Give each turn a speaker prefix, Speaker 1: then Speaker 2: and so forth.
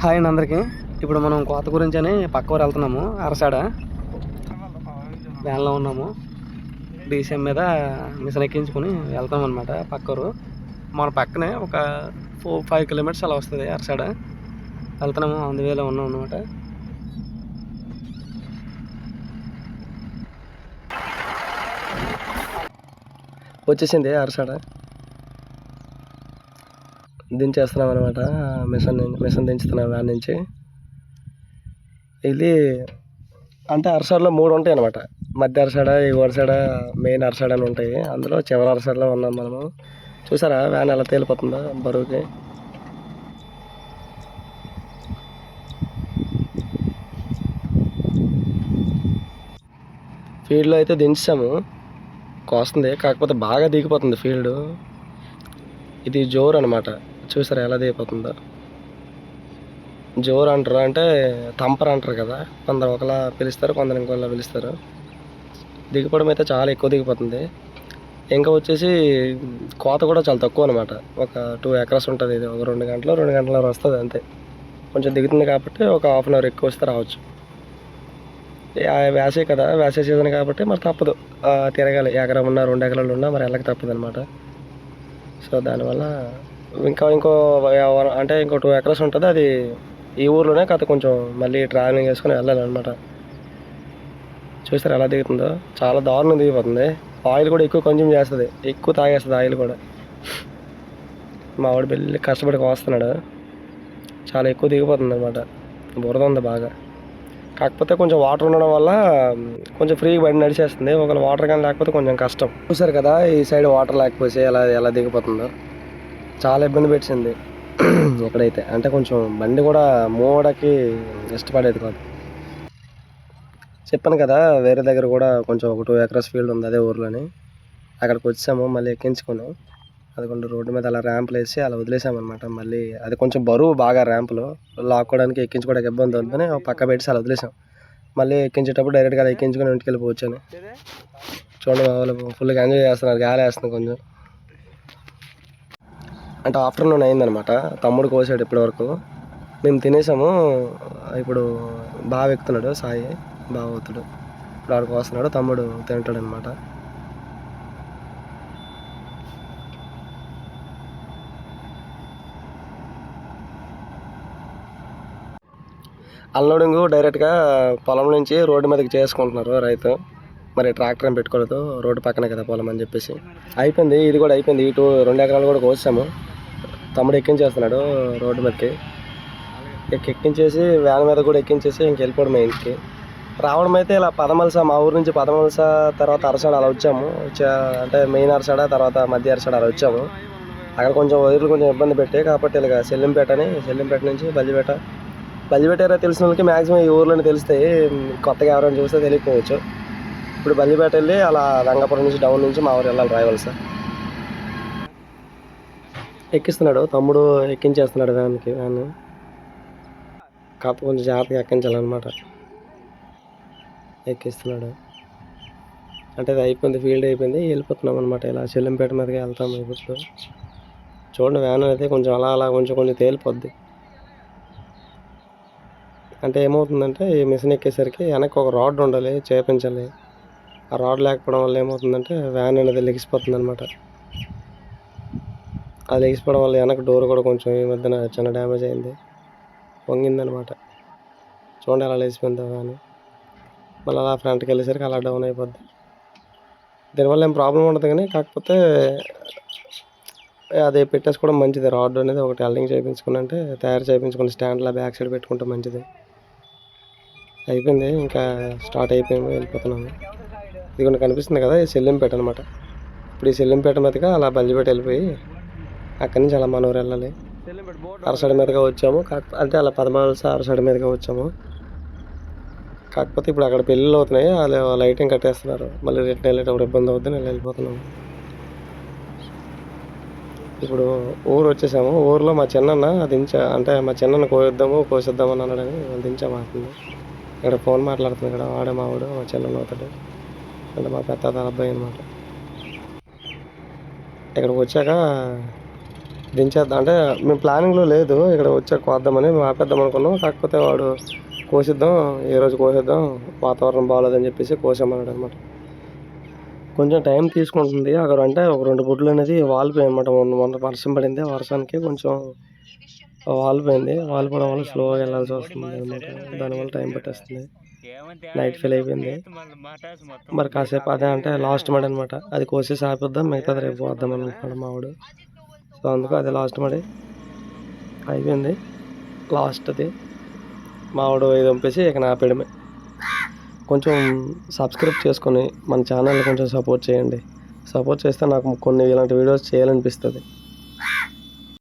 Speaker 1: Hi అండి అందరికీ. ఇప్పుడు మనం కోత గురించి అని పక్క ఊరు వెళ్తున్నాము. అరసాడ వ్యాన్లో ఉన్నాము. డీసీఎం మీద మిషన్ ఎక్కించుకొని వెళ్తాం అనమాట పక్క ఊరు. మన పక్కనే ఒక 4-5 కిలోమీటర్స్ అలా వస్తుంది అరసాడ. వెళ్తున్నాము, అందువేలో ఉన్నాం అనమాట. వచ్చేసింది అరసాడ, దించేస్తున్నాం అనమాట. మిషన్ దించుతున్నాం వ్యాన్ నుంచి. ఇది అంటే అరసాడలో 3 ఉంటాయి అనమాట. మధ్య అరసాడ, ఎగువ అరసాడ, మెయిన్ అరసాడ అని ఉంటాయి. అందులో చివరి అరసాడలో ఉన్నాం మనము. చూసారా వ్యాన్ ఎలా తేలిపోతుందో బరువుకి. ఫీల్డ్లో అయితే దించాము, కోస్తుంది. కాకపోతే బాగా దిగిపోతుంది ఫీల్డ్. ఇది జోరు అనమాట. చూసారా ఎలా దిగిపోతుందో. జోరు అంటారు, అంటే తంపర్ అంటారు కదా. కొందరు ఒకలా పిలుస్తారు, కొందరు ఇంకోలా పిలుస్తారు. దిగిపోవడం అయితే చాలా ఎక్కువ దిగిపోతుంది. ఇంకా వచ్చేసి కోత కూడా చాలా తక్కువ అనమాట. ఒక 2 acres ఉంటుంది. ఇది ఒక 2 గంటలు వస్తుంది అంతే. కొంచెం దిగుతుంది కాబట్టి ఒక 1/2 hour ఎక్కువ వస్తే రావచ్చు. వేసే కదా, వేసే సీజన్ కాబట్టి మరి తప్పదు, తిరగాలి. 1 ఎకరం ఉన్నా 2 ఎకరాలు ఉన్నా మరి వెళ్ళక తప్పదు అనమాట. సో దానివల్ల ఇంకో అంటే ఇంకో 2 acres ఉంటుంది. అది ఈ ఊర్లోనే కాదు, కొంచెం మళ్ళీ ట్రావెలింగ్ చేసుకుని వెళ్ళాలన్నమాట. చూస్తారు ఎలా దిగుతుందో, చాలా దారుణం దిగిపోతుంది. ఆయిల్ కూడా ఎక్కువ కన్జ్యూమ్ చేస్తుంది, ఎక్కువ తాగేస్తుంది ఆయిల్ కూడా. మా వాడు వెళ్ళి కష్టపడి కోస్తున్నాడు. చాలా ఎక్కువ దిగిపోతుంది అనమాట. బురద ఉంది బాగా. కాకపోతే కొంచెం వాటర్ ఉండడం వల్ల కొంచెం ఫ్రీగా బండి నడిచేస్తుంది. ఒకవేళ వాటర్ కానీ లేకపోతే కొంచెం కష్టం. చూసారు కదా ఈ సైడ్ వాటర్ లేకపోతే ఎలా దిగిపోతుందో. చాలా ఇబ్బంది పెట్టింది ఎక్కడైతే. అంటే కొంచెం బండి కూడా మూవడానికి ఇష్టపడేది కాదు. చెప్పాను కదా, వేరే దగ్గర కూడా కొంచెం ఒక 2 acres ఫీల్డ్ ఉంది అదే ఊర్లోని. అక్కడికి వచ్చాము, మళ్ళీ ఎక్కించుకొని అది కొంచెం రోడ్డు మీద అలా ర్యాంపులు వేసి అలా వదిలేసామన్నమాట. మళ్ళీ అది కొంచెం బరువు బాగా ర్యాంపులో లాక్కోవడానికి ఎక్కించుకోవడానికి ఇబ్బంది అవుతుందని పక్క పెట్టి అలా వదిలేసాం. మళ్ళీ ఎక్కించేటప్పుడు డైరెక్ట్గా అది ఎక్కించుకొని ఇంటికి వెళ్ళిపోవచ్చు అని. చూడండి మా వాళ్ళు ఫుల్గా ఎంజాయ్ చేస్తున్నారు, గాలి వేస్తుంది కొంచెం. అంటే ఆఫ్టర్నూన్ అయిందనమాట. తమ్ముడు కోసాడు ఇప్పటివరకు. మేము తినేసాము. ఇప్పుడు బాగా ఎక్కుతున్నాడు సాయి, బాగా అవుతాడు. ఇప్పుడు ఆడికి వస్తున్నాడు, తమ్ముడు తింటాడు అనమాట. అన్లోడింగ్ డైరెక్ట్గా పొలం నుంచి రోడ్డు మీదకి చేసుకుంటున్నారు రైతు. మరి ట్రాక్టర్ ఏం పెట్టుకోలేదు, రోడ్డు పక్కనే కదా పొలం అని చెప్పేసి. అయిపోయింది, ఇది కూడా అయిపోయింది. ఇటు 2 ఎకరాలు కూడా కోసాము. తమ్ముడు ఎక్కించేస్తున్నాడు రోడ్డు మీదకి. ఎక్కించేసి వ్యాన్ మీద కూడా ఎక్కించేసి ఇంక వెళ్ళిపోవడమే ఇంటికి. రావడం అయితే ఇలా పదమలస, మా ఊరు నుంచి పదమలస, తర్వాత అరసాడ అలా వచ్చాము. అంటే మెయిన్ అరసాడ, తర్వాత మధ్య అరసాడ అలా వచ్చాము. అక్కడ కొంచెం వైర్లు కొంచెం ఇబ్బంది పెట్టాయి కాబట్టి ఇలాగ సెల్లింపేట నుంచి బల్లిపేట ఏరియా తెలిసిన వాళ్ళకి మ్యాక్సిమం ఈ ఊర్లోనే తెలుస్తాయి. కొత్తగా ఎవరైనా చూస్తే తెలియకపోవచ్చు. ఇప్పుడు బల్లిపేట వెళ్ళి అలా రంగాపురం నుంచి డౌన్ నుంచి మా ఊరు వెళ్ళాలి రాయవలస. ఎక్కిస్తున్నాడు తమ్ముడు, ఎక్కించేస్తున్నాడు వ్యాన్. కాకపోతే కొంచెం జాగ్రత్తగా ఎక్కించాలన్నమాట. ఎక్కిస్తున్నాడు. అంటే అది అయిపోయింది, ఫీల్డ్ అయిపోయింది, వెళ్ళిపోతున్నాం అనమాట. ఇలా చెల్లింపేట మీదకి వెళ్తాము ఇప్పుడు. చూడండి వ్యాన్ అయితే కొంచెం అలా కొంచెం తేలిపోద్ది. అంటే ఏమవుతుందంటే ఈ మిషన్ ఎక్కేసరికి వెనక్కి ఒక రాడ్ ఉండాలి, చేపించాలి. ఆ రాడ్ లేకపోవడం వల్ల ఏమవుతుందంటే వ్యాన్ అనేది లెగిసిపోతుంది అనమాట. అది లెగిసిపోవడం వల్ల వెనక డోర్ కూడా కొంచెం ఈ మధ్యన చిన్న డ్యామేజ్ అయింది, వంగిందనమాట. చూడండి అలా లేచిపోయింది వ్యాన్. మళ్ళీ అలా ఫ్రంట్కి వెళ్ళేసరికి అలా డౌన్ అయిపోద్ది. దీనివల్ల ఏం ప్రాబ్లం ఉండదు, కానీ కాకపోతే అది పెట్టేసుకోవడం మంచిది. రాడ్ అనేది ఒకటి వెల్డింగ్ చేయించుకుని, అంటే తయారు చేయించుకుని స్టాండ్లా బ్యాక్ సైడ్ పెట్టుకుంటే మంచిది. అయిపోయింది, ఇంకా స్టార్ట్ అయిపోయాము, వెళ్ళిపోతున్నాము. ఇది కనిపిస్తుంది కదా, ఈ సెల్లింపేట అనమాట. ఇప్పుడు ఈ సెల్లింపేట మీదగా అలా బల్లిపేట వెళ్ళిపోయి అక్కడి నుంచి అలా మనూరు వెళ్ళాలి. అరసడి మీదగా వచ్చాము. అంటే అలా పదమలస అరసడి మీదగా వచ్చాము. కాకపోతే ఇప్పుడు అక్కడ పెళ్ళిళ్ళు అవుతున్నాయి, వాళ్ళు లైటింగ్ కట్టేస్తున్నారు. మళ్ళీ రిటర్న్ వెళ్ళేటప్పుడు ఇబ్బంది అవుతుంది, నేను వెళ్ళిపోతున్నాము. ఇప్పుడు ఊరు వచ్చేసాము. ఊరిలో మా చిన్నన్న అంటే మా చిన్నన్న కోసిద్దామని అన్నాడని దించాము. అవుతుంది ఇక్కడ ఫోన్ మాట్లాడుతుంది ఇక్కడ. వాడే మా వాడు, మా చిన్నన్న అవుతాడు, అంటే మా పెద్ద అబ్బాయి అనమాట. ఇక్కడికి వచ్చాక దించేద్దాం అంటే మేము ప్లానింగ్లో లేదు, ఇక్కడ వచ్చాక కోద్దామని మేము ఆపేద్దాం అనుకున్నాం. కాకపోతే వాడు కోసిద్దాం, ఏ రోజు కోసేద్దాం, వాతావరణం బాగాలేదని చెప్పేసి కోసామన్నాడు అనమాట. కొంచెం టైం తీసుకుంటుంది అక్కడ, అంటే ఒక 2 గుడ్లు అనేది వాలిపోయాయి అనమాట. మొన్న వర్షం పడింది, వర్షానికి కొంచెం వాలిపోయింది. వాలిపోవడం వల్ల స్లోగా వెళ్ళాల్సి వస్తుంది అనమాట. దానివల్ల టైం పట్టేస్తుంది, నైట్ ఫెయిల్ అయిపోయింది. మరి కాసేపు అదే అంటే లాస్ట్ మడి అనమాట, అది కోసేసి ఆపిద్దాం, మిగతాది రేపు వద్దాం అనుకుంటున్నాడు మావాడు. సో అందుకు అది లాస్ట్ మడి అయిపోయింది. లాస్ట్ది మావాడు ఇది పంపేసి ఇక ఆపేయడమే. కొంచెం సబ్స్క్రైబ్ చేసుకొని మన ఛానల్ని కొంచెం సపోర్ట్ చేయండి. సపోర్ట్ చేస్తే నాకు కొన్ని ఇలాంటి వీడియోస్ చేయాలనిపిస్తుంది.